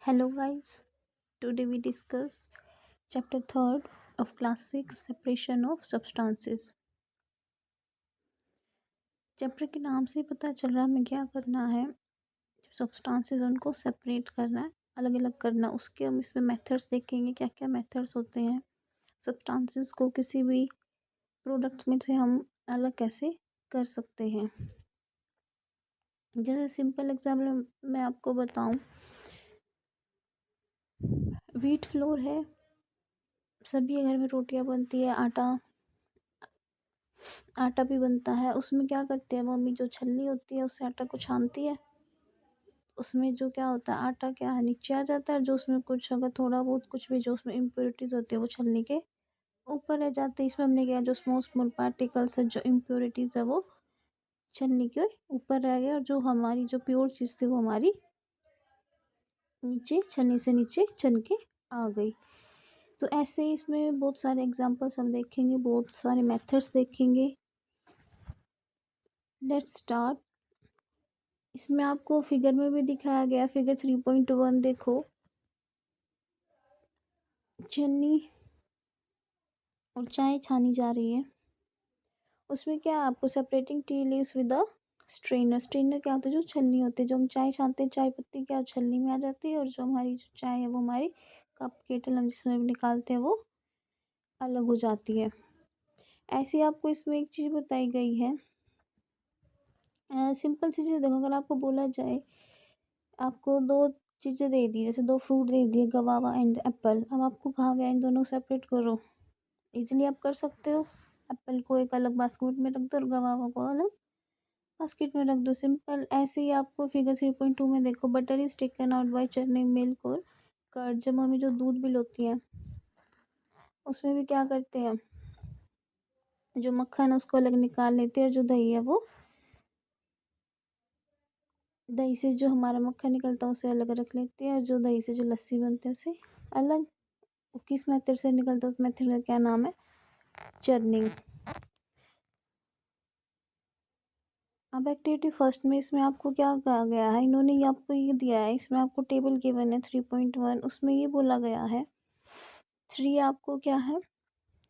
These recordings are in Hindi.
Hello guys, today we discuss chapter 3rd of class 6 separation of substances. Chapter के नाम से ही पता चल रहा है हमें क्या करना है। जो सब्सटेंसेस उनको सेपरेट करना है, अलग अलग करना। उसके हम इसमें मेथड्स देखेंगे, क्या क्या मेथड्स होते हैं। सब्सटेंसेस को किसी भी प्रोडक्ट में से हम अलग कैसे कर सकते हैं। जैसे सिंपल एग्जाम्पल मैं आपको बताऊं, व्हीट फ्लोर है, सभी के घर में रोटियां बनती है, आटा भी बनता है। उसमें क्या करते हैं मम्मी, जो छलनी होती है उससे आटा को छानती है। उसमें जो क्या होता है, आटा क्या है नीचे आ जाता है, जो उसमें कुछ अगर थोड़ा बहुत कुछ भी जो उसमें इम्प्योरिटीज होती है वो छलनी के ऊपर रह जाते हैं। इसमें हमने क्या, जो स्मॉल स्मॉल पार्टिकल्स है, जो इम्प्योरिटीज है वो छलनी के ऊपर रह गए, और जो हमारी जो प्योर चीज़ थी वो हमारी नीचे छलनी से नीचे छन के आ गई। तो ऐसे ही इसमें बहुत सारे एग्जाम्पल्स हम देखेंगे, बहुत सारे मेथड्स देखेंगे। Let's start. इसमें आपको फिगर में भी दिखाया गया, फिगर 3.1 देखो। छन्नी और चाय छानी जा रही है। उसमें क्या है, आपको separating tea leaves with a strainer. Strainer क्या होता है, जो छलनी होती है, जो हम चाय छानते हैं, चाय पत्ती क्या छलनी में आ जाती है, और जो हमारी जो चाय है वो हमारी कप केटल हम जिसमें भी निकालते हैं वो अलग हो जाती है। ऐसी आपको इसमें एक चीज़ बताई गई है। सिंपल सी चीज़ देखो, अगर आपको बोला जाए, आपको दो चीज़ें दे दी, जैसे दो फ्रूट दे दिए, गवावा एंड एप्पल। अब आपको कहा गया इन दोनों सेपरेट करो, इजीली आप कर सकते हो। एप्पल को एक अलग बास्केट में रख दो और गवावा को अलग बास्केट में रख दो, सिंपल। ऐसे ही आपको फिगर 3.2 में देखो, butter is taken out by churning milk और कर्ड। जब हमें जो दूध भी होती है उसमें भी क्या करते हैं, जो मक्खन है उसको अलग निकाल लेते हैं, और जो दही है वो दही से जो हमारा मक्खन निकलता है उसे अलग रख लेते हैं, और जो दही से जो लस्सी बनती है उसे अलग। वो किस मेथड से निकलता है, उस मेथड का क्या नाम है, चर्निंग। अब एक्टिविटी फर्स्ट में इसमें आपको क्या कहा गया है, इन्होंने ये आपको ये दिया है, इसमें आपको टेबल गिवन है 3.1। उसमें ये बोला गया है, 3 आपको क्या है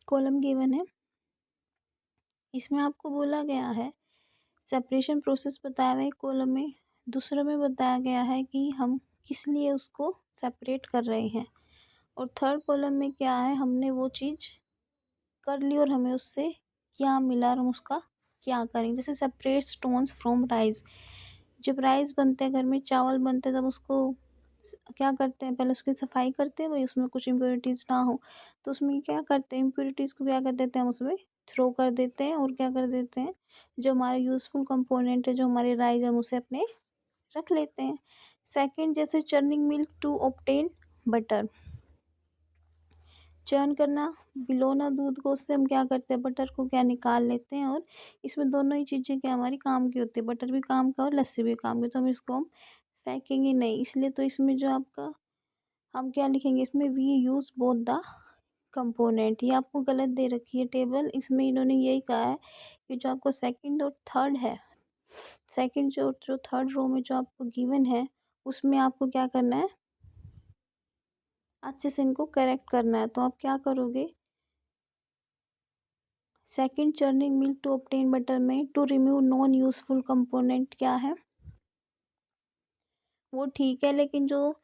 कॉलम गिवन है। इसमें आपको बोला गया है सेपरेशन प्रोसेस बताया हुआ है कॉलम में। दूसरे में बताया गया है कि हम किस लिए उसको सेपरेट कर रहे हैं, और थर्ड कॉलम में क्या है, हमने वो चीज़ कर ली और हमें उससे क्या मिला और हम उसका क्या करेंगे। जैसे सेपरेट स्टोन्स फ्रॉम राइस। जब राइस बनते हैं, घर में चावल बनते हैं, तब उसको क्या करते हैं, पहले उसकी सफाई करते हैं, वही उसमें कुछ इम्प्योरिटीज़ ना हो तो उसमें क्या करते हैं, इम्प्योरिटीज़ को क्या कर देते हैं, हम उसमें थ्रो कर देते हैं, और क्या कर देते हैं, जो हमारे यूज़फुल कंपोनेंट है, जो हमारे राइस, हम उसे अपने रख लेते हैं। सेकंड, जैसे churning milk to obtain butter. Churn करना, बिलोना दूध को, उससे हम क्या करते हैं, बटर को क्या निकाल लेते हैं। और इसमें दोनों ही चीज़ें क्या हमारी काम की होती है, बटर भी काम का और लस्सी भी काम की। तो हम इसको हम फेंकेंगे नहीं, इसलिए तो इसमें जो आपका हम क्या लिखेंगे, इसमें we use both the component. ये आपको गलत दे रखी है टेबल। इसमें इन्होंने यही कहा है कि जो आपको सेकंड और थर्ड है, सेकंड जो जो थर्ड रो में जो आपको गिवन है, उसमें आपको क्या करना है, अच्छे से इनको करेक्ट करना है। तो आप क्या करोगे, second churning milk to obtain butter में to remove non useful component क्या है, वो ठीक है। लेकिन जो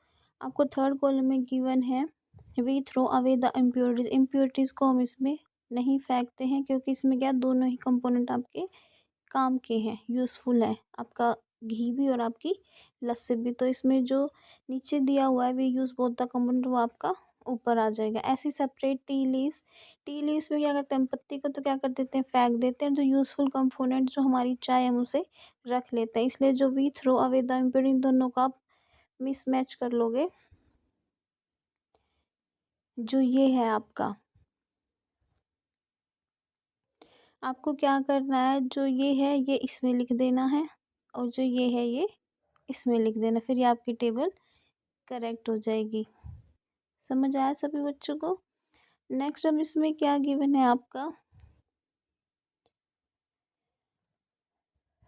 आपको थर्ड कॉलम में गिवन है, we throw away the impurities. Impurities को हम इसमें नहीं फेंकते हैं, क्योंकि इसमें क्या दोनों ही कंपोनेंट आपके काम के हैं, यूज़फुल है, आपका घी भी और आपकी लस्सी भी। तो इसमें जो नीचे दिया हुआ है we use both the component, वो आपका ऊपर आ जाएगा। ऐसे separate tea leaves. Tea leaves में क्या करते हैं, हम पत्ती को तो क्या कर देते हैं, फेंक देते हैं। जो यूज़फुल कंपोनेंट जो हमारी चाय, हम उसे रख लेते हैं। इसलिए जो we throw away the impurity, दोनों का आप मिसमैच कर लोगे। जो ये है आपका, आपको क्या करना है, जो ये है ये इसमें लिख देना है, और जो ये है ये इसमें लिख देना, फिर ये आपकी टेबल करेक्ट हो जाएगी। समझ आया सभी बच्चों को। नेक्स्ट अब इसमें क्या गिवन है आपका,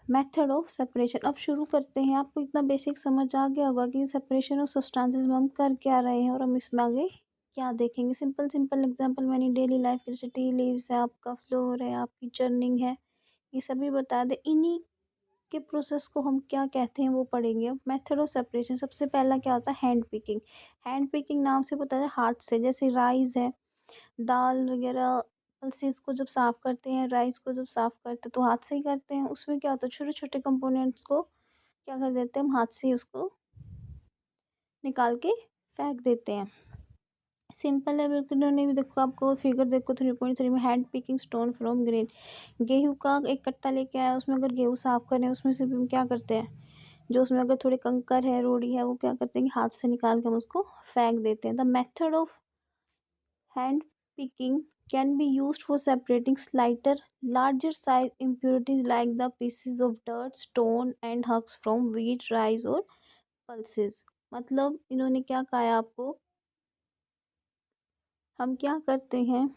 मेथड ऑफ सेपरेशन। अब शुरू करते हैं। आपको इतना बेसिक समझ आ गया होगा कि सेपरेशन ऑफ सब्सटेंसेस में हम कर क्या रहे हैं और हम इसमें आगे क्या देखेंगे। सिंपल सिंपल एग्जांपल मैंने डेली लाइफ जैसे टी लीव्स है, आपका फ्लोर है, आपकी चर्निंग है, ये सभी बता दे। इन्हीं के प्रोसेस को हम क्या कहते हैं वो पढ़ेंगे। अब मेथड ऑफ सेपरेशन, सबसे पहला क्या होता है, हैंड पिकिंग। हैंड पिकिंग नाम से पता है, हाथ से। जैसे राइस है, दाल वगैरह, पल्सेस को जब साफ़ करते हैं, राइस को जब साफ़ करते हैं तो हाथ से ही करते हैं। उसमें क्या होता है, छोटे छोटे कंपोनेंट्स को क्या कर देते हैं, हम हाथ से ही उसको निकाल के फेंक देते हैं। सिंपल है बिल्कुल। इन्होंने भी देखो, आपको फिगर देखो 3.3 में, hand picking stone from grain. गेहूँ का एक कट्टा लेके आया, उसमें अगर गेहूँ साफ़ करें, उसमें से भी हम क्या करते हैं, जो उसमें अगर थोड़े कंकर है, रोड़ी है, वो क्या करते हैं कि हाथ से निकाल के हम उसको फेंक देते हैं। The method of hand picking can be used for separating slighter, larger size impurities like the pieces of dirt, stone and husks from wheat, rice और pulses। मतलब इन्होंने क्या कहा है आपको, हम क्या करते हैं,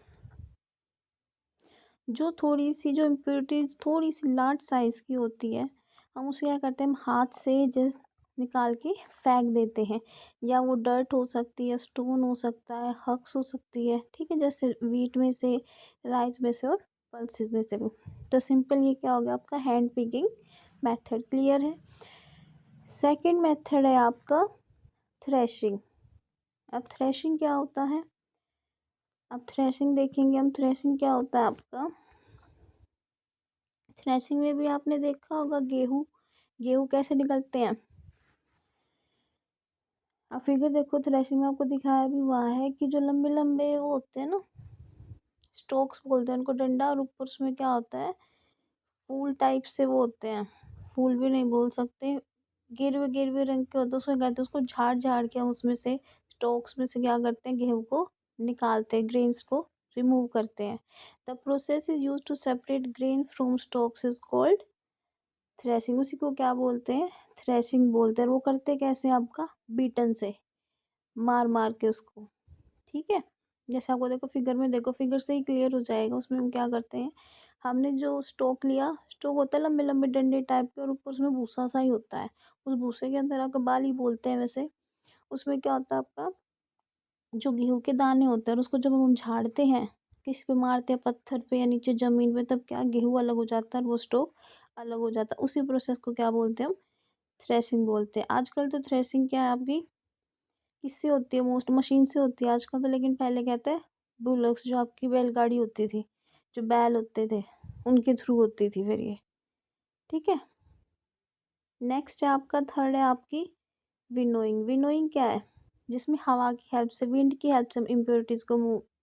जो थोड़ी सी जो इम्प्योरिटीज थोड़ी सी लार्ज साइज़ की होती है, हम उसे क्या करते हैं, हम हाथ से जस्ट निकाल के फेंक देते हैं। या वो डर्ट हो सकती है, स्टोन हो सकता है, हक्स हो सकती है, ठीक है, जैसे वीट में से, राइस में से और पल्सेस में से भी। तो सिंपल ये क्या हो गया आपका हैंड पिकिंग मेथड। क्लियर है। सेकंड मेथड है आपका थ्रेशिंग। अब थ्रेशिंग क्या होता है, अब थ्रेशिंग देखेंगे हम। थ्रेशिंग क्या होता है आपका, थ्रेशिंग में भी आपने देखा होगा, गेहूँ गेहूँ कैसे निकलते हैं। अब फिगर देखो, थ्रेशिंग में आपको दिखाया भी हुआ है कि जो लंबे लंबे वो होते हैं ना, स्टोक्स बोलते हैं उनको, डंडा, और ऊपर उसमें क्या होता है, फूल टाइप से वो होते हैं, फूल भी नहीं बोल सकते, गिरवे गिरवे रंग के होते हैं, उसमें करते हैं उसको झाड़ झाड़ के हम उसमें से, स्टोक्स में से क्या करते हैं, गेहूँ को निकालते हैं, ग्रेन्स को रिमूव करते हैं। The process is use to separate grain from stalks is called threshing. उसी को क्या बोलते हैं, थ्रेशिंग बोलते हैं। वो करते कैसे, आपका बीटन से मार मार के उसको, ठीक है। जैसे आपको देखो फिगर में, देखो फिगर से ही क्लियर हो जाएगा। उसमें हम क्या करते हैं, हमने जो स्टोक लिया, स्टोक होता है लंबे लंबे डंडे टाइप के, और ऊपर उसमें भूसा सा ही होता है। उस भूसे के अंदर आपका बाल ही बोलते हैं वैसे। उसमें क्या होता है, आपका जो गेहूं के दाने होते हैं, और उसको जब हम झाड़ते हैं, किसी पे मारते हैं, पत्थर पे या नीचे जमीन पे, तब क्या गेहूं अलग हो जाता है और वो स्टोक अलग हो जाता है। उसी प्रोसेस को क्या बोलते हैं हम, थ्रेशिंग बोलते हैं। आजकल तो थ्रेशिंग क्या है आपकी, किससे होती है, मोस्ट मशीन से होती है आजकल तो। लेकिन पहले कहते हैं बुलॉक्स, जो आपकी बैलगाड़ी होती थी, जो बैल होते थे, उनके थ्रू होती थी फिर ये, ठीक है। नेक्स्ट है आपका, थर्ड है आपकी विनोइंग। विनोइंग क्या है, जिसमें हवा की हेल्प से, विंड की हेल्प से हम इम्प्योरिटीज़ को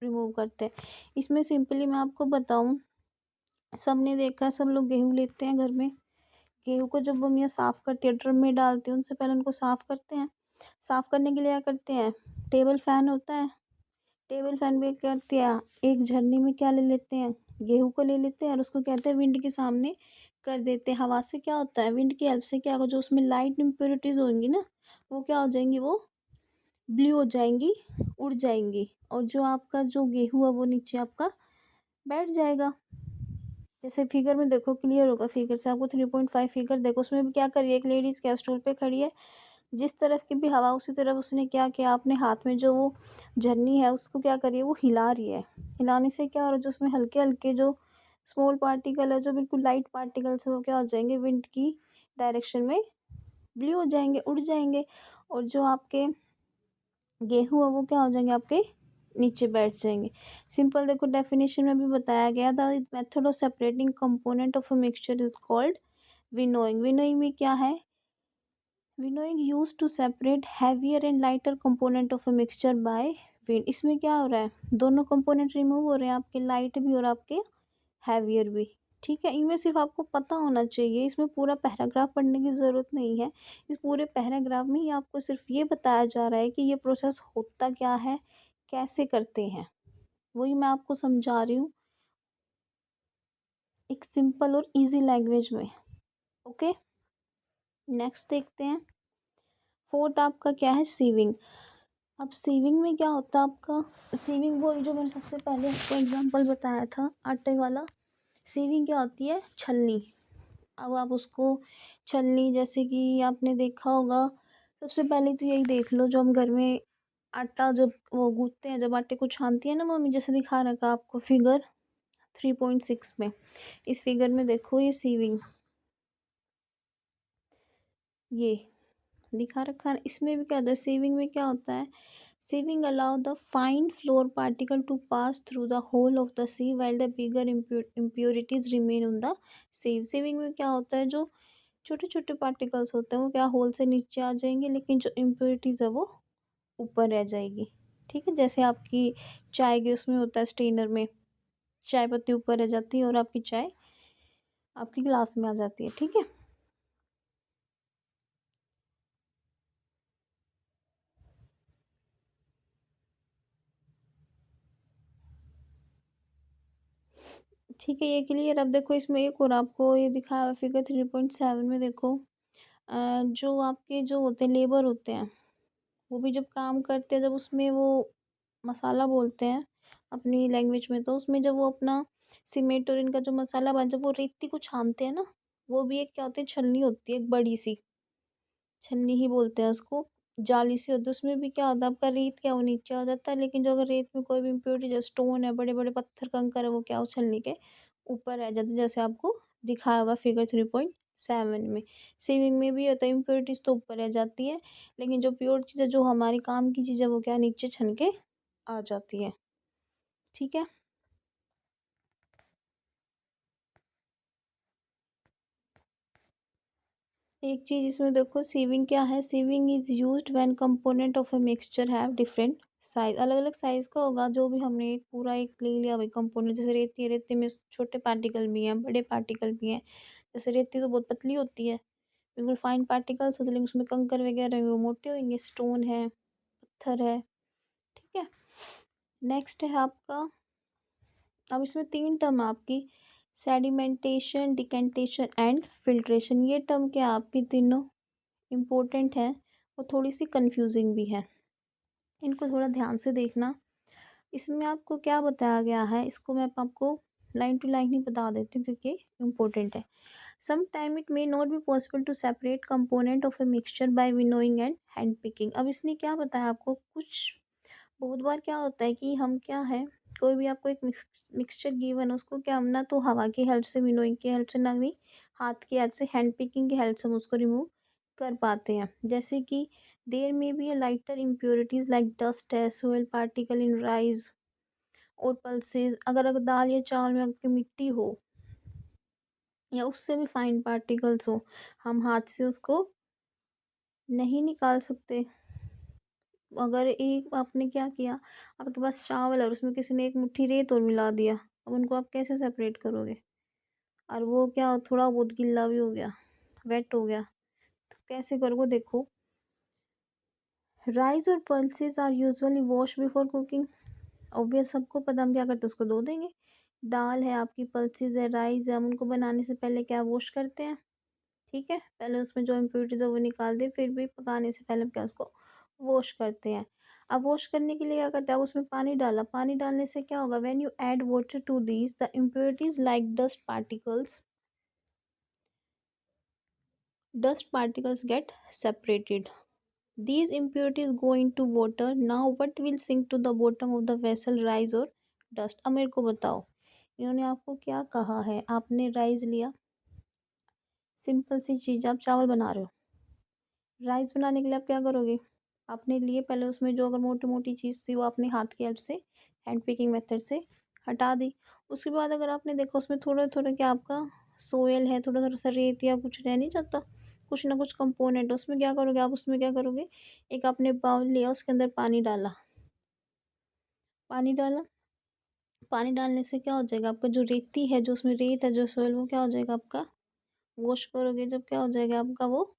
रिमूव करते हैं। इसमें सिंपली मैं आपको बताऊं, सबने देखा है, सब लोग गेहूँ लेते हैं घर में। गेहूँ को जब हम यहाँ साफ़ करते हैं, ड्रम में डालते हैं, उनसे पहले उनको साफ़ करते हैं। साफ़ करने के लिए क्या करते हैं, टेबल फैन होता है, टेबल फैन भी करते हैं, एक झरने में क्या ले लेते हैं, गेहूं को ले लेते हैं, और उसको कहते हैं विंड के सामने कर देते हैं। हवा से क्या होता है, विंड की हेल्प से क्या होगा, जो उसमें लाइट इम्प्योरिटीज होंगी ना, वो क्या हो जाएंगी, वो ब्लू हो जाएंगी, उड़ जाएंगी, और जो आपका जो गेहूं है वो नीचे आपका बैठ जाएगा। जैसे फिगर में देखो, क्लियर होगा फिगर से आपको। 3.5 फिगर देखो, उसमें भी क्या करिए, एक लेडीज क्या स्टूल पे खड़ी है, जिस तरफ की भी हवा उसी तरफ उसने क्या किया, अपने हाथ में जो वो झरनी है उसको क्या करिए, वो हिला रही है। हिलाने से क्या हो रहा है, जो उसमें हल्के हल्के जो स्मॉल पार्टिकल है, जो बिल्कुल लाइट पार्टिकल्स है, वो क्या हो जाएंगे, विंड की डायरेक्शन में ब्लू हो जाएंगे, उड़ जाएंगे, और जो आपके गेहूँ है वो क्या हो जाएंगे, आपके नीचे बैठ जाएंगे। सिंपल देखो, डेफिनेशन में भी बताया गया, the method of separating component of a mixture is called winnowing. Winnowing में क्या है, winnowing use to separate heavier and lighter component of a mixture by wind. इसमें क्या हो रहा है, दोनों कंपोनेंट रिमूव हो रहे हैं, आपके लाइट भी और आपके हैवियर भी, ठीक है। इनमें सिर्फ आपको पता होना चाहिए, इसमें पूरा पैराग्राफ पढ़ने की ज़रूरत नहीं है। इस पूरे पैराग्राफ में ही आपको सिर्फ ये बताया जा रहा है कि ये प्रोसेस होता क्या है, कैसे करते हैं, वही मैं आपको समझा रही हूँ एक सिंपल और इजी लैंग्वेज में। ओके, नेक्स्ट देखते हैं। फोर्थ आपका क्या है, सीविंग। अब सीविंग में क्या होता है आपका, सीविंग वो जो मैंने सबसे पहले आपको एग्जांपल बताया था आटे वाला। सीविंग क्या होती है, छलनी। अब आप उसको छलनी, जैसे कि आपने देखा होगा, सबसे पहले तो यही देख लो, जो हम घर में आटा जब वो गूँथते हैं, जब आटे को छानती है ना मम्मी, जैसे दिखा रखा आपको फिगर 3.6 में। इस फिगर में देखो, ये सीविंग, ये दिखा रखा है। इसमें भी क्या होता है, सीविंग में क्या होता है, sieving allow the fine flour particle to pass through the hole of the sieve while the bigger impurities remain on the sieve। Sieving में क्या होता है, जो छोटे छोटे पार्टिकल्स होते हैं वो क्या होल से नीचे आ जाएंगे, लेकिन जो इम्प्योरिटीज़ है वो ऊपर रह जाएगी। ठीक है, जैसे आपकी चाय के उसमें होता है, स्टेनर में चाय पत्ती ऊपर रह जाती है और आपकी चाय आपकी गिलास में आ जाती है। ठीक है, ठीक है, ये क्लियर। अब देखो इसमें एक और आपको ये दिखाया हुआ फिगर 3.7 में देखो, जो आपके जो होते हैं लेबर होते हैं, वो भी जब काम करते हैं, जब उसमें वो मसाला बोलते हैं अपनी लैंग्वेज में, तो उसमें जब वो अपना सीमेंट और इनका जो मसाला बन, जब वो रेती को छानते हैं ना, वो भी एक क्या होती है, छलनी होती है, एक बड़ी सी छलनी ही बोलते हैं उसको, जाली सी होती है। उसमें भी क्या होता है, आपका रेत क्या वो नीचे आ जाता है, लेकिन जो अगर रेत में कोई भी इम्प्योरिटी, जो स्टोन है, बड़े बड़े पत्थर कंकर है, वो क्या, उस छलनी के ऊपर रह जाते हैं, जैसे आपको दिखाया हुआ फिगर 3.7 में। सीविंग में भी होता है, इम्प्योरिटीज तो ऊपर रह जाती है, लेकिन जो प्योर चीज़ें, जो हमारी काम की चीज़ें, वो क्या नीचे छन के आ जाती है। ठीक है, एक चीज़ इसमें देखो, सीविंग क्या है, sieving is used when component of a mixture have different size. अलग अलग साइज का होगा, जो भी हमने एक पूरा एक ले लिया भाई कंपोनेंट, जैसे रेती है, रेती में छोटे पार्टिकल भी हैं, बड़े पार्टिकल भी हैं। जैसे रेती तो बहुत पतली होती है, बिल्कुल फाइन पार्टिकल्स होते हैं, लेकिन उसमें कंकर वगैरह हैं, वो मोटे होंगे, स्टोन है, पत्थर है। ठीक है, नेक्स्ट है आपका, अब इसमें तीन टर्म आपकी, सेडिमेंटेशन, डिकेंटेशन एंड फिल्ट्रेशन। ये टर्म क्या आपकी तीनों इम्पोर्टेंट है और थोड़ी सी कंफ्यूजिंग भी है, इनको थोड़ा ध्यान से देखना। इसमें आपको क्या बताया गया है, इसको मैं आपको लाइन टू लाइन ही बता देती हूँ, क्योंकि इम्पोर्टेंट है। Some time it may not be possible to separate component of a mixture by winnowing and hand picking. अब इसने क्या बताया आपको, कुछ बहुत बार क्या होता है कि हम क्या है, कोई भी आपको एक मिक्सचर गिवन है, उसको क्या हम ना तो हवा की हेल्प से, विनोइंग की हेल्प से, ना ही हाथ की हेल्प से, हैंड पिकिंग की हेल्प से हम उसको रिमूव कर पाते हैं। जैसे कि देयर में be a lighter impurities like dust है, सोयल पार्टिकल इन राइस और पल्सेस। अगर अगर दाल या चावल में आपकी मिट्टी हो, या उससे भी फाइन पार्टिकल्स हो, हम हाथ से उसको नहीं निकाल सकते। अगर एक आपने क्या किया, आपके पास चावल है और उसमें किसी ने एक मुट्ठी रेत और मिला दिया, अब उनको आप कैसे सेपरेट करोगे, और वो क्या थोड़ा बहुत गीला भी हो गया, वेट हो गया, तो कैसे करोगे। देखो, राइस और pulses are usually wash before cooking. Obvious, सबको पता, हम क्या करते हैं, उसको धो देंगे। दाल है आपकी, पल्सेस है, राइस है, हम उनको बनाने से पहले क्या वॉश करते हैं। ठीक है, पहले उसमें जो इम्प्योरिटीज़ है वो निकाल दे, फिर भी पकाने से पहले हम क्या उसको वॉश करते हैं। अब वॉश करने के लिए क्या करते हैं, अब उसमें पानी डाला, पानी डालने से क्या होगा, when you add water to these the impurities like dust particles get separated. These impurities go into water. Now what will sink to the bottom of the vessel, rice or dust? अब मेरे को बताओ, इन्होंने आपको क्या कहा है, आपने राइस लिया, सिंपल सी चीज़, आप चावल बना रहे हो, राइस बनाने के लिए आप क्या करोगे, आपने लिए पहले, उसमें जो अगर मोटी मोटी चीज़ थी वो आपने हाथ की हेल्प से, हैंड पिकिंग मेथड से हटा दी। उसके बाद अगर आपने देखा उसमें थोड़ा थोड़ा क्या आपका सोयल है, थोड़ा थोड़ा सा रेत या कुछ रह नहीं जाता, कुछ ना कुछ कंपोनेंट, उसमें क्या करोगे आप, उसमें क्या करोगे, एक आपने बाउल लिया, उसके अंदर पानी डाला, पानी डाला, पानी डालने से क्या हो जाएगा, आपका जो रेती है, जो उसमें रेत है, जो सोयल, वो क्या हो जाएगा आपका, वॉश करोगे जब क्या हो जाएगा आपका, वो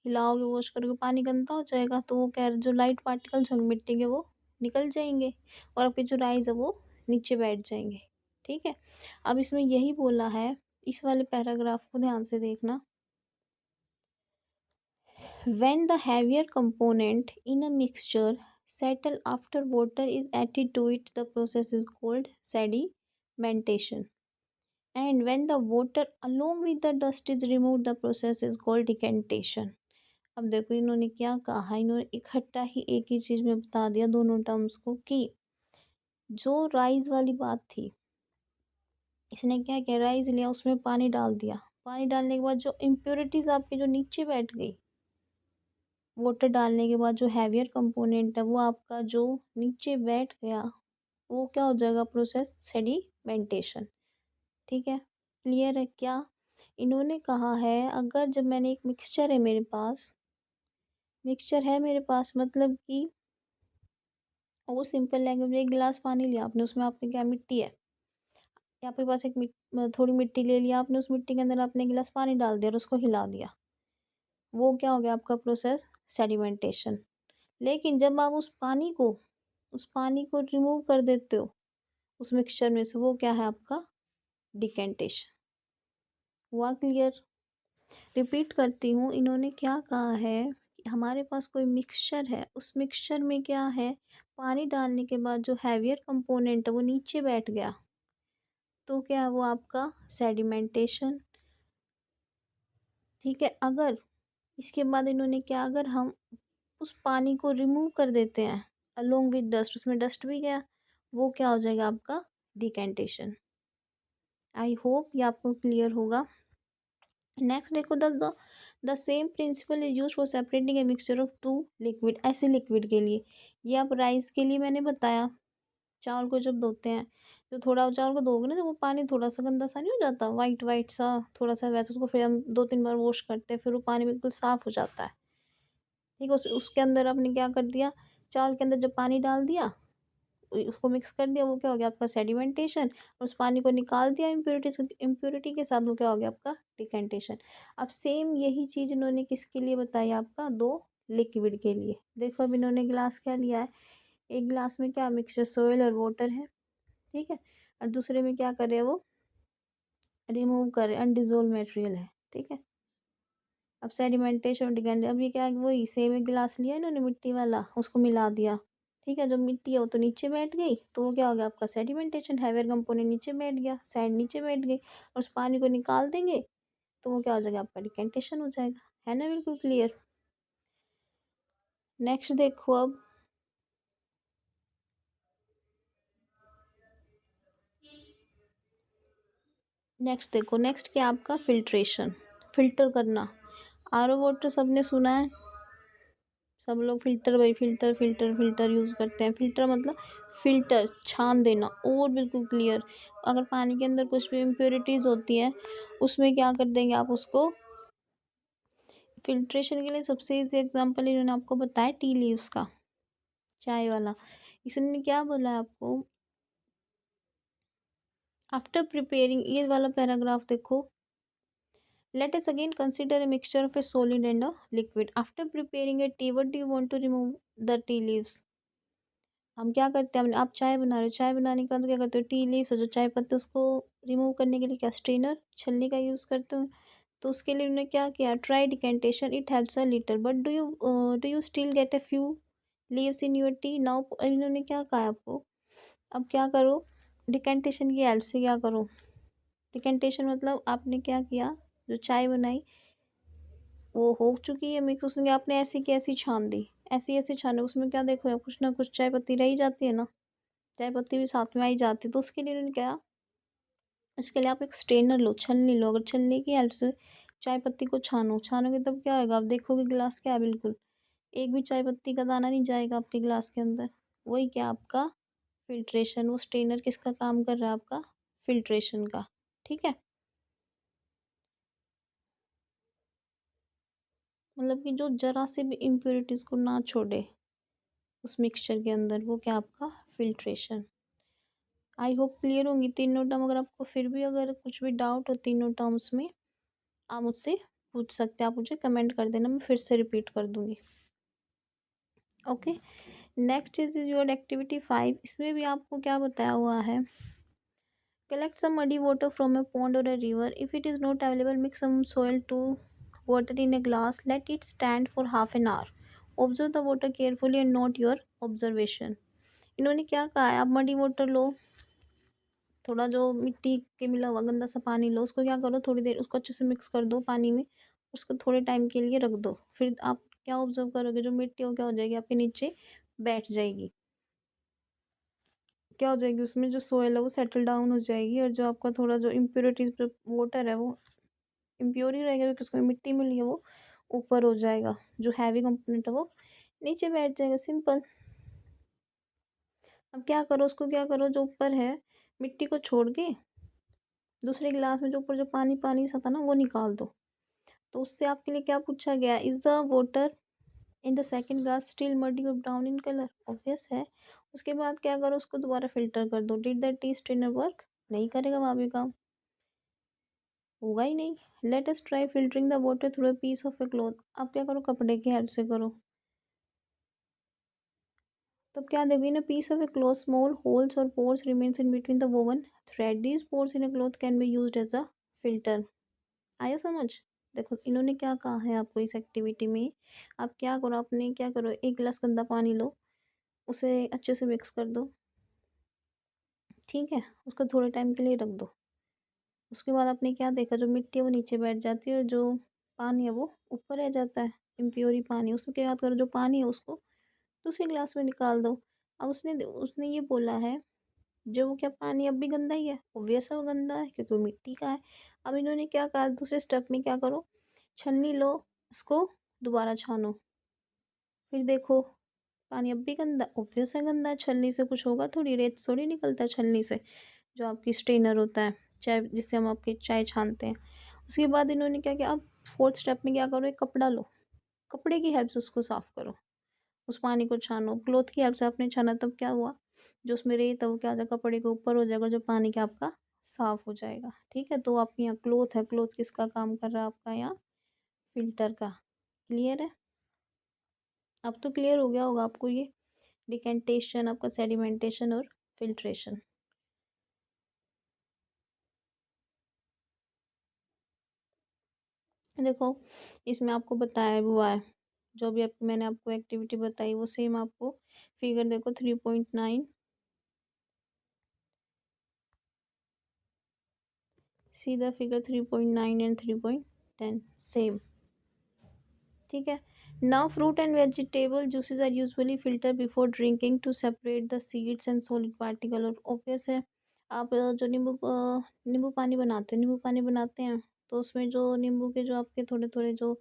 हिलाओगे, वॉश करोगे, पानी गंदा हो जाएगा, तो वो क्या, जो लाइट पार्टिकल्स होंगे मिट्टी के, वो निकल जाएंगे, और आपके जो राइस है वो नीचे बैठ जाएंगे। ठीक है, अब इसमें यही बोला है, इस वाले पैराग्राफ को ध्यान से देखना। When the heavier component in a mixture settle after water is added to it, the process is called sedimentation. And when the water along with the dust is remove the process is called decantation. अब देखो इन्होंने क्या कहा, इन्होंने इकट्ठा ही एक ही चीज में बता दिया दोनों टर्म्स को कि जो राइज वाली बात थी, इसने क्या किया, राइस लिया, उसमें पानी डाल दिया, पानी डालने के बाद जो इम्प्योरिटीज आपके जो नीचे बैठ गई, वाटर डालने के बाद जो हैवियर कंपोनेंट है वो आपका जो नीचे बैठ गया, वो क्या हो जाएगा, प्रोसेस सेडिमेंटेशन। ठीक है, क्लियर है क्या। इन्होंने कहा है अगर जब मैंने एक मिक्सचर है मेरे पास, मिक्सचर है मेरे पास मतलब कि, और सिंपल लैंग्वेज में एक गिलास पानी लिया आपने, उसमें आपने क्या, मिट्टी है, या आपके पास एक थोड़ी मिट्टी ले लिया आपने, उस मिट्टी के अंदर आपने गिलास पानी डाल दिया और उसको हिला दिया, वो क्या हो गया आपका प्रोसेस, सेडिमेंटेशन। लेकिन जब आप उस पानी को रिमूव कर देते हो उस मिक्सचर में से, वो क्या है आपका, डिकेंटेशन। हुआ क्लियर। रिपीट करती हूँ, इन्होंने क्या कहा है कि हमारे पास कोई मिक्सचर है, उस मिक्सचर में क्या है, पानी डालने के बाद जो हैवियर कंपोनेंट है वो नीचे बैठ गया, तो क्या है वो आपका सेडिमेंटेशन। ठीक है, अगर इसके बाद इन्होंने क्या, अगर हम उस पानी को रिमूव कर देते हैं अलोंग विद डस्ट, उसमें डस्ट भी गया, वो क्या हो जाएगा आपका, डिकेंटेशन। आई होप ये आपको क्लियर होगा। नेक्स्ट देखो, the same principle is use for separating a mixture of two liquid. ऐसे लिक्विड के लिए, ये आप राइस के लिए मैंने बताया, चावल को जब धोते हैं, जो थोड़ा चावल को धोगे ना, तो वो पानी थोड़ा सा गंदा सा नहीं हो जाता, वाइट वाइट सा थोड़ा सा वैसे, उसको फिर हम 2-3 बार वॉश करते हैं, फिर वो पानी बिल्कुल साफ हो जाता है। ठीक है, उसके अंदर आपने क्या कर दिया, चावल के अंदर जब पानी डाल दिया, उसको मिक्स कर दिया, वो क्या हो गया आपका सेडिमेंटेशन, और उस पानी को निकाल दिया इम्प्योरिटी के साथ, वो क्या हो गया आपका, डिकेंटेशन। अब सेम यही चीज़ इन्होंने किसके लिए बताई आपका, दो लिक्विड के लिए। देखो अब इन्होंने गिलास क्या लिया है, एक गिलास में क्या मिक्सचर सॉइल और वाटर है, ठीक है, और दूसरे में क्या कर रहे हैं वो, रिमूव कर रहे हैं, अनडिजोल्व मटेरियल है, ठीक है। अब सेडिमेंटेशन डिकेंट, अब ये क्या है, वही सेम एक गिलास लिया इन्होंने मिट्टी वाला, उसको मिला दिया, ठीक है, जो मिट्टी है वो तो नीचे बैठ गई, तो वो क्या हो गया आपका सेडिमेंटेशन, हैवियर कंपोनेंट नीचे बैठ गया, सैंड नीचे बैठ गई, और उस पानी को निकाल देंगे तो वो क्या हो जाएगा आपका, डिकेंटेशन हो जाएगा। है ना बिल्कुल क्लियर। नेक्स्ट देखो अब, नेक्स्ट देखो, नेक्स्ट क्या आपका, फिल्ट्रेशन, फिल्टर करना। आर ओ वाटर सबने सुना है, सब लोग फिल्टर, वही फिल्टर फिल्टर फिल्टर यूज़ करते हैं। फिल्टर मतलब फिल्टर, छान देना। और बिल्कुल क्लियर, अगर पानी के अंदर कुछ भी इम्प्योरिटीज़ होती हैं, उसमें क्या कर देंगे आप उसको, फिल्ट्रेशन के लिए सबसे ईजी एग्जांपल इन्होंने आपको बताया टी लीव्स का, चाय वाला। इसने क्या बोला है आपको, आफ्टर प्रिपेयरिंग, ये वाला पैराग्राफ देखो, let us again consider a mixture of a solid and a liquid. After preparing a tea, what do you want to remove the tea leaves? हम क्या करते हैं, आप चाय बना रहे हो, चाय बनाने के बाद क्या करते हो, टी लीव्स जो चाय पत्ते, उसको रिमूव करने के लिए क्या, स्ट्रेनर, छलनी का यूज़ करते हो। तो उसके लिए उन्होंने क्या किया, try decantation, it helps a little, but do you still get a few leaves in your T now. इन्होंने क्या कहा है आपको, अब क्या करो, डिकेंटेशन की हेल्प से क्या करो, डिकेंटेशन मतलब आपने क्या किया, जो चाय बनाई वो हो चुकी है मिक्स, उसमें आपने ऐसी की ऐसी छान दी, ऐसी ऐसी छाने, उसमें क्या देखो यार, कुछ ना कुछ चाय पत्ती रह ही जाती है ना, चाय पत्ती भी साथ में आई जाती है। तो उसके लिए उन्होंने क्या, उसके लिए आप एक स्ट्रेनर लो, छलनी लो, अगर छलनी की हेल्प से चाय पत्ती को छानो, छानोगे तब क्या होगा, आप देखोगे गिलास क्या है, बिल्कुल एक भी चाय पत्ती का दाना नहीं जाएगा आपके गिलास के अंदर। वही क्या आपका फिल्ट्रेशन, वो स्ट्रेनर किसका काम कर रहा है आपका, फिल्ट्रेशन का। ठीक है, मतलब कि जो जरा से भी इम्प्योरिटीज़ को ना छोड़े उस मिक्सचर के अंदर, वो क्या आपका फिल्ट्रेशन। आई होप क्लियर होंगी तीनों टर्म। अगर आपको फिर भी अगर कुछ भी डाउट हो तीनों टर्म्स में, आप मुझसे पूछ सकते हैं, आप मुझे कमेंट कर देना, मैं फिर से रिपीट कर दूंगी। Okay, next is your activity 5। इसमें भी आपको क्या बताया हुआ है, collect some muddy water from a pond और a river, if it is not available mix some soil to water in a glass, let it stand for half an hour, observe the water carefully and note your observation. इन्होंने क्या कहा है, आप मडी वाटर लो, थोड़ा जो मिट्टी के मिला हुआ गंदा सा पानी लो, उसको क्या करो थोड़ी देर उसको अच्छे से मिक्स कर दो पानी में, उसको थोड़े टाइम के लिए रख दो। फिर आप क्या ऑब्जर्व करोगे, जो मिट्टी वो क्या हो जाएगी आपके नीचे बैठ जाएगी। क्या हो जाएगी, उसमें जो सोयल है वो सेटल डाउन हो जाएगी, और जो आपका थोड़ा जो इम्प्योरिटीज वाटर है वो इम्प्योर ही रहेगा, क्योंकि उसमें मिट्टी मिली है वो ऊपर हो जाएगा, जो हैवी कंपोनेंट है वो नीचे बैठ जाएगा। सिंपल। अब क्या करो, उसको क्या करो, जो ऊपर है मिट्टी को छोड़ के दूसरे गिलास में जो ऊपर जो पानी पानी सा था ना वो निकाल दो। तो उससे आपके लिए क्या पूछा गया, is the water in the second glass still muddy और ब्राउन इन कलर, ऑब्वियस है। उसके बाद क्या करो, उसको दोबारा फिल्टर कर दो। Did the tea strainer work, नहीं करेगा वहाँ भी काम, होगा ही नहीं। Let us try filtering the water through a piece of a cloth, आप क्या करो कपड़े की हेल्प से करो। तब क्या देखोगे ना, piece of a cloth small holes और pores remains in between the woven thread, these pores in a cloth can be used as a filter. आया समझ। देखो इन्होंने क्या कहा है आपको इस एक्टिविटी में, आप क्या करो, आपने क्या करो, एक गिलास गंदा पानी लो, उसे अच्छे से मिक्स कर दो, ठीक है, उसको थोड़े टाइम के लिए रख दो। उसके बाद आपने क्या देखा, जो मिट्टी है वो नीचे बैठ जाती है और जो पानी है वो ऊपर रह जाता है, इम्प्योरी पानी। उसको क्या याद करो, जो पानी है उसको दूसरे गिलास में निकाल दो। अब उसने उसने ये बोला है, जो वो क्या पानी अब भी गंदा ही है, ऑब्वियस है वो गंदा है क्योंकि वो मिट्टी का है। अब इन्होंने क्या कहा, दूसरे स्टेप में क्या करो, छन्नी लो, उसको दोबारा छानो, फिर देखो पानी अब भी गंदा, ऑब्वियस है गंदा है, छलनी से कुछ होगा थोड़ी, रेत थोड़ी निकलता है छलनी से, जो आपकी स्ट्रेनर होता है चाय जिससे हम आपकी चाय छानते हैं। उसके बाद इन्होंने क्या किया, अब फोर्थ स्टेप में क्या करो, एक कपड़ा लो, कपड़े की हेल्प से उसको साफ करो, उस पानी को छानो। क्लोथ की हेल्प से आपने छाना, तब क्या हुआ, जो उसमें रेत है वो क्या हो जाएगा, कपड़े के ऊपर हो जाएगा, जो पानी क्या आपका साफ हो जाएगा। ठीक है, तो आपके यहाँ क्लोथ है, क्लोथ किसका काम कर रहा है आपका यहाँ, फिल्टर का। क्लियर है, अब तो क्लियर हो गया होगा आपको ये डिकेंटेशन, आपका सेडिमेंटेशन और फिल्ट्रेशन। देखो इसमें आपको बताया हुआ है, जो भी मैंने आपको एक्टिविटी बताई वो सेम आपको फिगर देखो 3.9, see the figure 3.9 and 3.10 same. ठीक है, now fruit and vegetable juices are usually filter before drinking to separate the seeds and solid particle, और ऑब्वियस है आप जो नींबू पानी बनाते हैं, नींबू पानी बनाते हैं तो उसमें जो नींबू के जो आपके थोड़े थोड़े जो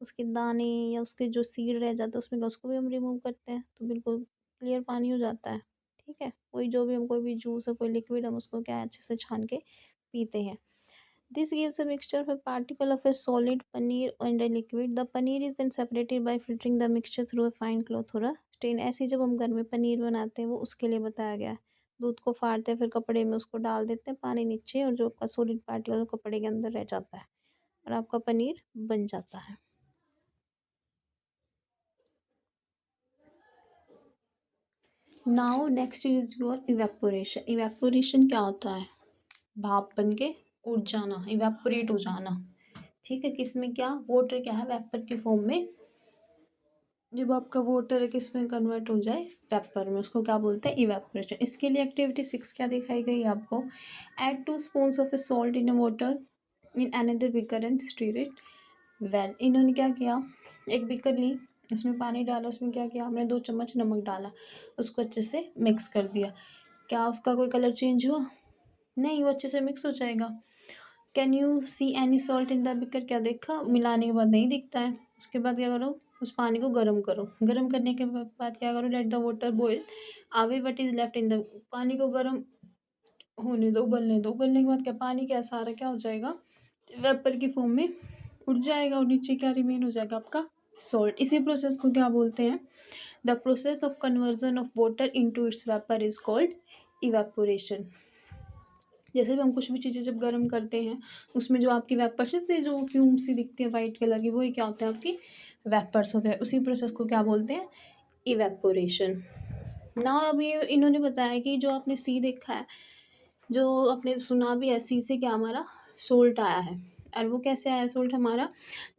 उसके दाने या उसके जो सीड रह जाते हैं उसमें, उसको भी हम रिमूव करते हैं तो बिल्कुल क्लियर पानी हो जाता है। ठीक है, कोई जो भी हम कोई भी जूस है कोई लिक्विड हम उसको क्या है अच्छे से छान के पीते हैं। This gives a mixture of a particle of a solid paneer and a liquid. The paneer is then separated by filtering the mixture through a fine cloth or a stain. ऐसे जब हम घर में पनीर बनाते हैं वो उसके लिए बताया गया है। दूध को फाड़ते हैं, फिर कपड़े में उसको डाल देते हैं, पानी नीचे, और जो आपका सॉलिड पार्टिकल कपड़े के अंदर रह जाता है और आपका पनीर बन जाता है। Now next is your evaporation. Evaporation क्या होता है, भाप बन के उड़ जाना, इवेपोरेट हो जाना। ठीक है, किसमें क्या, वाटर क्या है, वेपर के फॉर्म में, जब आपका वाटर है किस में कन्वर्ट हो जाए, वेपर में, उसको क्या बोलते हैं, इवेपोरेशन। इसके लिए एक्टिविटी 6 क्या दिखाई गई आपको, add 2 spoons of A salt in a water in another beaker and stir it well. इन्होंने क्या किया, एक बिकर ली, उसमें पानी डाला, उसमें क्या किया हमने, 2 चम्मच नमक डाला, उसको अच्छे से मिक्स कर दिया। क्या उसका कोई कलर चेंज हुआ, नहीं, वो अच्छे से मिक्स हो जाएगा। Can you see any salt in the beaker, क्या देखा, मिलाने के बाद नहीं दिखता है। उसके बाद क्या करो, उस पानी को गर्म करो, गर्म करने के बाद क्या करो, let the water boil away what is left in the, पानी को गर्म होने दो, उबलने दो, उबलने के बाद क्या पानी कैसा आ रहा है, क्या हो जाएगा, वेपर की फॉर्म में उड़ जाएगा, और नीचे क्या रिमेन हो जाएगा आपका, सॉल्ट। इसी प्रोसेस को क्या बोलते हैं, the process of conversion of water into its vapour is called evaporation. जैसे भी हम कुछ भी चीज़ें जब गर्म करते हैं उसमें जो आपकी वेपर्स होती है, जो फ्यूम सी दिखती है वाइट कलर की, वही क्या होते हैं, आपकी वेपर्स होते हैं। उसी प्रोसेस को क्या बोलते हैं, इवेपोरेशन। ना अब ये इन्होंने बताया कि जो आपने सी देखा है, जो आपने सुना भी है, सी से क्या हमारा सोल्ट आया है, और वो कैसे आया सोल्ट हमारा,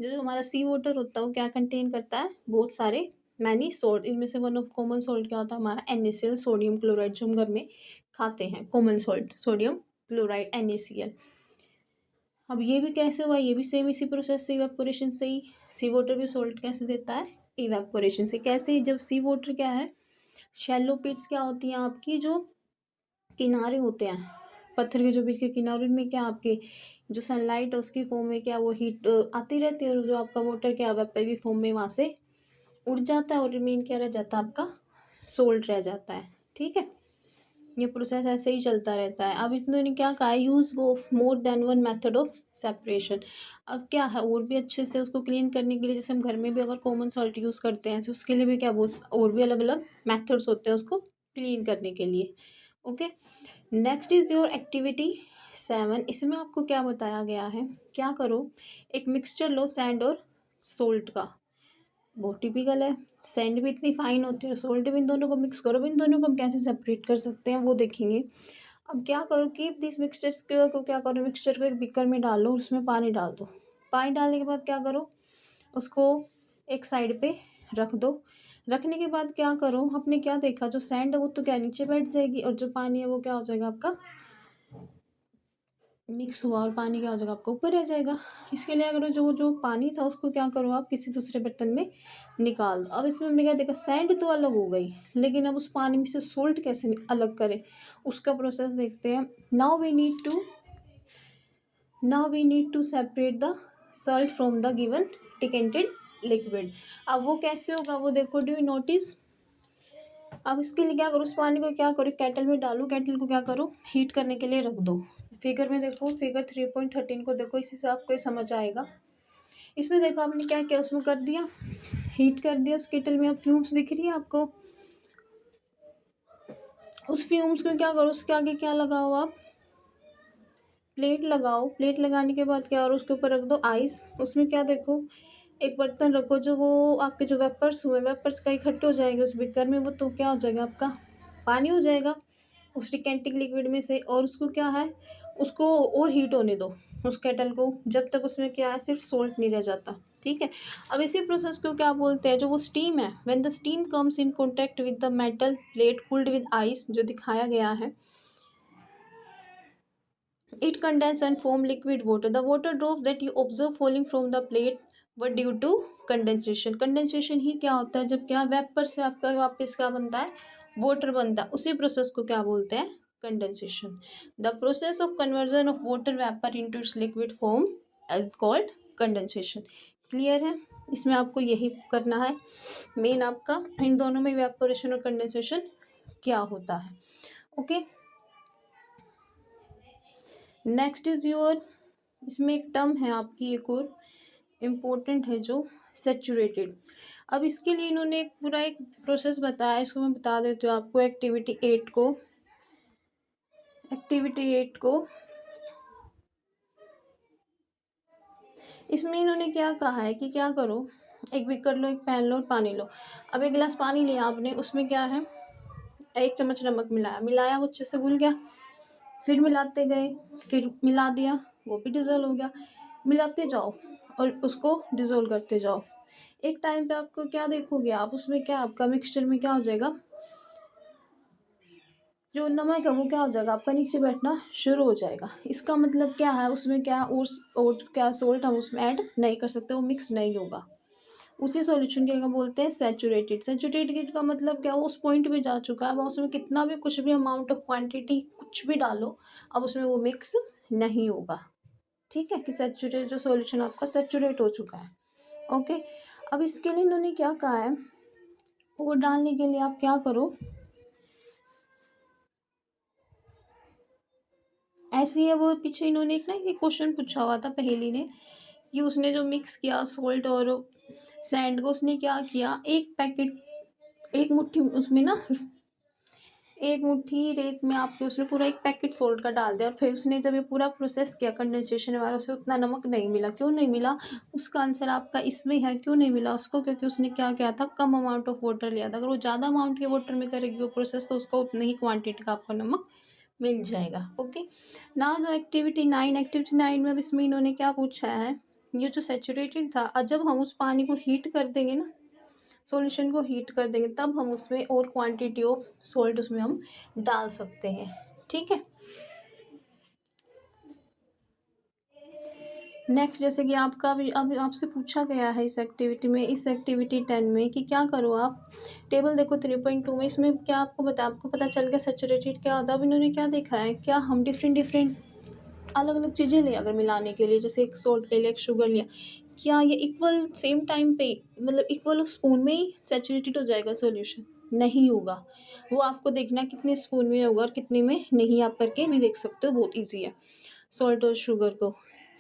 जो हमारा सी वाटर होता है वो क्या कंटेन करता है, बहुत सारे मैनी सोल्ट। इनमें से वन ऑफ कॉमन सोल्ट क्या होता है हमारा, NaCl, सोडियम क्लोराइड, जो हम घर में खाते हैं, common salt sodium chloride NaCl। अब ये भी कैसे हुआ, ये भी सेम इसी प्रोसेस से, इवेपोरेशन से ही। सी वाटर भी सॉल्ट कैसे देता है, इवेपोरेशन से। कैसे, जब सी वाटर क्या है, शैलो पिट्स क्या होती हैं आपकी, जो किनारे होते हैं पत्थर के, जो बीच के किनारे में क्या आपके जो सनलाइट है उसकी फॉर्म में क्या वो हीट आती रहती है, और जो आपका वाटर क्या वेपर की फॉर्म में वहाँ से उड़ जाता है, और रिमेन क्या रह जाता है आपका, सोल्ट रह जाता है। ठीक है, ये प्रोसेस ऐसे ही चलता रहता है। अब इसने क्या कहा, यूज़ वो more than one method of separation. अब क्या है, और भी अच्छे से उसको क्लीन करने के लिए, जैसे हम घर में भी अगर कॉमन सॉल्ट यूज़ करते हैं, तो उसके लिए भी क्या वो और भी अलग अलग मेथड्स होते हैं उसको क्लीन करने के लिए। Okay, next is your activity 7। इसमें आपको क्या बताया गया है, क्या करो, एक मिक्सचर लो सैंड और सोल्ट का। बहुत टिपिकल है, सैंड भी इतनी फाइन होती है और सोल्ट भी, इन दोनों को मिक्स करो। इन दोनों को हम कैसे सेपरेट कर सकते हैं वो देखेंगे। अब क्या करो, कीप दिस मिक्सचर्स को क्या करो, मिक्सचर को एक बीकर में डालो, उसमें पानी डाल दो। पानी डालने के बाद क्या करो, उसको एक साइड पे रख दो। रखने के बाद क्या करो, आपने क्या देखा, जो सैंड है वो तो क्या नीचे बैठ जाएगी, और जो पानी है वो क्या हो जाएगा आपका, मिक्स हुआ, और पानी क्या हो जाएगा आपका ऊपर रह जाएगा। इसके लिए अगर जो जो पानी था उसको क्या करो, आप किसी दूसरे बर्तन में निकाल दो। अब इसमें हमने क्या देखा, सैंड तो अलग हो गई, लेकिन अब उस पानी में से सोल्ट कैसे अलग करें, उसका प्रोसेस देखते हैं। Now we need to separate the salt from the given decanted liquid. अब वो कैसे होगा वो देखो, डू यू नोटिस। अब इसके लिए क्या करो, उस पानी को क्या करो, केटल में डालो, केटल को क्या करो, हीट करने के लिए रख दो। फिगर में देखो, फिगर 3.13 को देखो, इसी से आपको ये समझ आएगा। इसमें देखो आपने क्या किया, उसमें कर दिया, हीट कर दिया। उस केटल में अब फ्यूम्स दिख रही है आपको, उस फ्यूम्स में क्या करो, उसके आगे क्या लगाओ आप, प्लेट लगाओ। प्लेट लगाने के बाद क्या, और उसके ऊपर रख दो आइस। उसमें क्या देखो, एक बर्तन रखो, जो वो आपके जो वेपर्स हुए, वेपर्स का इकट्ठे हो जाएंगे उस बिकर में, वो तो क्या हो जाएगा आपका, पानी हो जाएगा उस डिकेंटिंग लिक्विड में से। और उसको क्या है, उसको और हीट होने दो उस केटल को, जब तक उसमें क्या है, सिर्फ सोल्ट नहीं रह जाता। ठीक है, अब इसी प्रोसेस को क्या बोलते हैं, जो वो स्टीम है, when the steam comes in contact with the metal plate cooled with ice, जो दिखाया गया है, it condense and form liquid water. The water drops that you observe falling from the plate were due to condensation. Condensation ही क्या होता है, जब क्या वेपर से आपका वापस क्या बनता है, वाटर बनता है। उसी प्रोसेस को क्या बोलते हैं, condensation. The process of conversion of water vapour into its liquid form is called condensation. Clear है, इसमें आपको यही करना है मेन आपका, इन दोनों में वेपोरेशन और कंडेंसेशन क्या होता है। ओके, नेक्स्ट इज योर, इसमें एक टर्म है आपकी एक और इम्पोर्टेंट है, जो सेचुरेटेड। अब इसके लिए इन्होंने एक पूरा एक प्रोसेस बताया, इसको मैं बता देती हूँ आपको। एक्टिविटी 8 को इसमें इन्होंने क्या कहा है कि क्या करो, एक बीकर लो, एक पैन लो और पानी लो। अब एक गिलास पानी लिया आपने, उसमें क्या है, 1 चम्मच नमक मिलाया, वो अच्छे से घुल गया। फिर मिलाते गए, फिर मिला दिया, वो भी डिज़ोल्व हो गया। मिलाते जाओ और उसको डिज़ोल्व करते जाओ। एक टाइम पे आपको क्या देखोगे आप, उसमें क्या आपका मिक्सचर में क्या हो जाएगा, जो नमक है वो क्या हो जाएगा आपका, नीचे बैठना शुरू हो जाएगा। इसका मतलब क्या है, उसमें क्या और क्या सोल्ट हम उसमें ऐड नहीं कर सकते, वो मिक्स नहीं होगा। उसी सॉल्यूशन के क्या बोलते हैं, सेचुरेटेड। सेचुरेटेड का मतलब क्या, वो उस पॉइंट पे जा चुका है, अब उसमें कितना भी कुछ भी अमाउंट ऑफ क्वांटिटी कुछ भी डालो, अब उसमें वो मिक्स नहीं होगा। ठीक है, कि सेचुरेट, जो सॉल्यूशन आपका सेचुरेट हो चुका है। ओके, अब इसके लिए इन्होंने क्या कहा है, वो डालने के लिए आप क्या करो, ऐसे ही है वो, पीछे इन्होंने एक ना ये क्वेश्चन पूछा हुआ था पहेली ने, कि उसने जो मिक्स किया सोल्ट और सैंड को, उसने क्या किया, एक पैकेट, एक मुट्ठी उसमें ना, एक मुट्ठी रेत में आपके उसने पूरा एक पैकेट सोल्ट का डाल दिया, और फिर उसने जब ये पूरा प्रोसेस किया कंडेंसेशन वाला, उसे उतना नमक नहीं मिला। क्यों नहीं मिला, उसका आंसर आपका इसमें है। क्यों नहीं मिला उसको, क्योंकि उसने क्या किया था, कम अमाउंट ऑफ वाटर लिया था। अगर वो ज़्यादा अमाउंट के वाटर में करेगी वो प्रोसेस, तो उसको उतनी ही क्वान्टिटी का आपको नमक मिल जाएगा। ओके, नाउ द एक्टिविटी 9 में अब इसमें इन्होंने क्या पूछा है, ये जो सेचुरेटेड था, जब हम उस पानी को हीट कर देंगे ना, सॉल्यूशन को हीट कर देंगे, तब हम उसमें और क्वांटिटी ऑफ सॉल्ट उसमें हम डाल सकते हैं। ठीक है, नेक्स्ट जैसे कि आपका भी अब आपसे पूछा गया है इस एक्टिविटी में, इस एक्टिविटी 10 में कि क्या करो आप, टेबल देखो 3.2 में, इसमें क्या आपको पता चल गया सैचुरेटेड क्या होता है। अब इन्होंने क्या देखा है, क्या हम डिफरेंट डिफरेंट अलग अलग चीज़ें लें अगर मिलाने के लिए, जैसे एक सोल्ट ले लिया, एक शुगर लिया, क्या ये इक्वल सेम टाइम पे मतलब इक्वल स्पून में ही सैचुरेटेड हो जाएगा सॉल्यूशन? नहीं होगा। वो आपको देखना है कितने स्पून में होगा और कितने में नहीं, आप करके भी देख सकते हो, बहुत ईजी है सॉल्ट और शुगर को।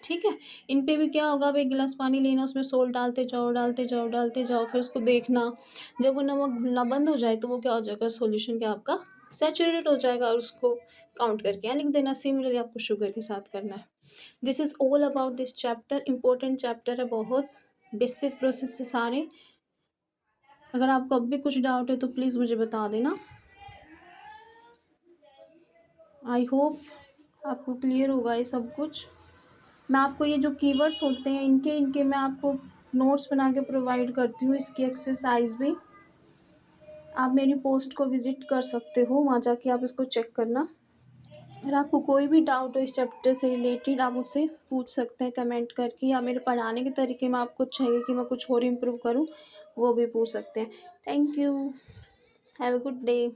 ठीक है, इन पे भी क्या होगा, अब एक गिलास पानी लेना, उसमें सॉल्ट डालते जाओ डालते जाओ डालते जाओ, फिर उसको देखना, जब वो नमक घुलना बंद हो जाए तो वो क्या हो जाएगा, सॉल्यूशन क्या आपका सैचुरेटेड हो जाएगा, और उसको काउंट करके यहाँ लिख देना। सिमिलरली आपको शुगर के साथ करना है। This is all about this chapter, important chapter है बहुत, बेसिक प्रोसेस से सारे। अगर आपको अब भी कुछ डाउट है तो प्लीज़ मुझे बता देना। आई होप आपको क्लियर होगा ये सब कुछ। मैं आपको ये जो कीवर्ड्स होते हैं इनके मैं आपको नोट्स बना के प्रोवाइड करती हूँ, इसकी एक्सरसाइज भी। आप मेरी पोस्ट को विज़िट कर सकते हो, वहाँ जाके आप इसको चेक करना। अगर आपको कोई भी डाउट हो इस चैप्टर से रिलेटेड, आप मुझसे पूछ सकते हैं कमेंट करके, या मेरे पढ़ाने के तरीके में आपको चाहिए कि मैं कुछ और इम्प्रूव करूँ, वो भी पूछ सकते हैं। Thank you, have a good day.